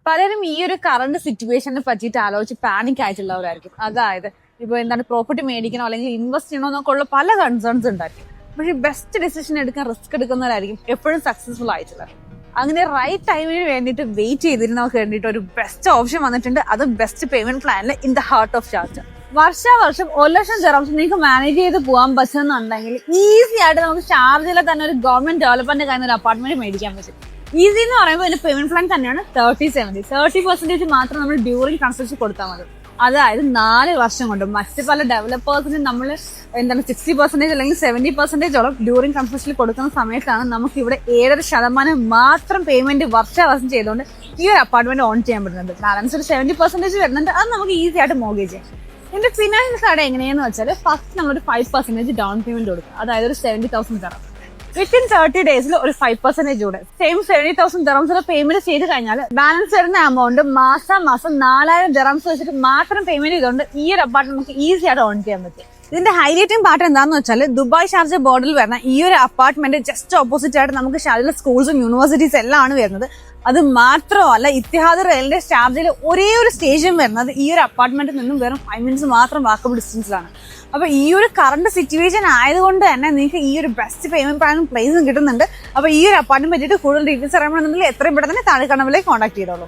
പലരും ഈ ഒരു കറണ്ട് സിറ്റുവേഷനെ പറ്റിയിട്ട് ആലോചിച്ച് പാനിക് ആയിട്ടുള്ളവരായിരിക്കും. അതായത് ഇപ്പൊ എന്താണ് പ്രോപ്പർട്ടി മേടിക്കണോ അല്ലെങ്കിൽ ഇൻവെസ്റ്റ് ചെയ്യണോ എന്നൊക്കെ ഉള്ള പല കൺസേൺസ് ഉണ്ടായിരിക്കും. പക്ഷെ ബെസ്റ്റ് ഡിസിഷൻ എടുക്കാൻ റിസ്ക് എടുക്കുന്നവരായിരിക്കും എപ്പോഴും സക്സസ്ഫുൾ ആയിട്ടുള്ളത്. അങ്ങനെ റൈറ്റ് ടൈമിന് വേണ്ടിയിട്ട് വെയിറ്റ് ചെയ്തിരുന്നവർക്ക് വേണ്ടിയിട്ട് ഒരു ബെസ്റ്റ് ഓപ്ഷൻ വന്നിട്ടുണ്ട്. അത് ബെസ്റ്റ് പേയ്മെന്റ് പ്ലാനിൽ in the heart of Sharjah. വർഷം 1,00,000 ദിർഹംസ് നിങ്ങൾക്ക് മാനേജ് ചെയ്ത് പോകാൻ പറ്റുന്നുണ്ടെങ്കിൽ ഈസി ആയിട്ട് നമുക്ക് ഷാർജയിലെ തന്നെ ഒരു ഗവൺമെന്റ് ഡെവലപ്മെന്റ് കഴിഞ്ഞ ഒരു അപ്പാർട്ട്മെന്റ് മേടിക്കാൻ പറ്റും. ഈസി എന്ന് പറയുമ്പോൾ ഇതിന്റെ പേയ്മെന്റ് പ്ലാൻ തന്നെയാണ് 30% മാത്രം നമ്മൾ ഡ്യൂറിങ് കൺസ്ട്രക്ഷൻ കൊടുത്താൽ മതി. അതായത് 4 വർഷം കൊണ്ട്. മറ്റ് പല ഡെവലപ്പേഴ്സിന് നമ്മൾ 60% അല്ലെങ്കിൽ 70% ഡ്യൂറിങ് കൺസ്ട്രക്ഷൻ കൊടുക്കുന്ന സമയത്താണ് നമുക്ക് ഇവിടെ 7% മാത്രം പേയ്മെന്റ് വർഷം ചെയ്തുകൊണ്ട് ഈ ഒരു അപ്പാർട്ട്മെന്റ് ഓൺ ചെയ്യാൻ പറ്റുന്നത്. ബാലൻസ് ഒരു 70% വരുന്നുണ്ട്. അത് നമുക്ക് ഈസി ആയിട്ട് മോർഗേജ് ചെയ്യാം. ഇതിന്റെ ഫിനാൻഷ്യൽ സൈഡ് എങ്ങനെയാന്ന് വെച്ചാൽ ഫസ്റ്റ് നമ്മളൊരു 5% ഡൗൺ പേയ്മെന്റ് കൊടുക്കുക. അതായത് ഒരു 70,000 ദിർഹം. വിത്തിൻ 30 ഡേയ്സിൽ ഒരു 5% കൂടെ സെയിം 70,000 ദിർഹംസ് പേയ്മെന്റ് ചെയ്ത് കഴിഞ്ഞാൽ ബാലൻസ് വരുന്ന എമൗണ്ട് മാസം 4,000 ദിർഹംസ് വെച്ചിട്ട് മാത്രം പേയ്മെന്റ് ചെയ്തുകൊണ്ട് ഈ ഒരു അപ്പാർട്ട്മെന്റ് നമുക്ക് ഈസി ആയിട്ട് ഓൺ ചെയ്യാൻ പറ്റും. ഇതിന്റെ ഹൈലൈറ്റിംഗ് പാർട്ട് എന്താണെന്ന് വെച്ചാൽ ദുബായ് ഷാർജ ബോർഡിൽ വരുന്ന ഈ ഒരു അപ്പാർട്ട്മെന്റ് ജസ്റ്റ് ഓപ്പോസിറ്റ് ആയിട്ട് നമുക്ക് ഷാർജയിലെ സ്കൂൾസും യൂണിവേഴ്സിറ്റീസ് എല്ലാം ആണ് വരുന്നത്. അത് മാത്രമല്ല ഇത്തിഹാദ് റെയിൽവേ ഷാർജയിൽ ഒരേ ഒരു സ്റ്റേഷൻ വരുന്നത് ഈ ഒരു അപ്പാർട്ട്മെന്റിൽ നിന്നും വെറും 5 മിനിറ്റ്സ് മാത്രം വാക്കബിൾ ഡിസ്റ്റൻസിലാണ്. അപ്പൊ ഈ ഒരു കറണ്ട് സിറ്റുവേഷൻ ആയതുകൊണ്ട് തന്നെ നിങ്ങൾക്ക് ഈ ഒരു ബെസ്റ്റ് പേയ്മെന്റ് പ്ലാനും പ്ലേസും കിട്ടുന്നുണ്ട്. അപ്പൊ ഈ ഒരു അപ്പാർട്ട്മെന്റ് പറ്റിയിട്ട് കൂടുതൽ ഡീറ്റെയിൽസ് അറിയണമെന്നുണ്ടെങ്കിൽ എത്രയും പെട്ടെന്ന് താഴെ കാണുമ്പോഴേ കോൺടാക്ട് ചെയ്തോളൂ.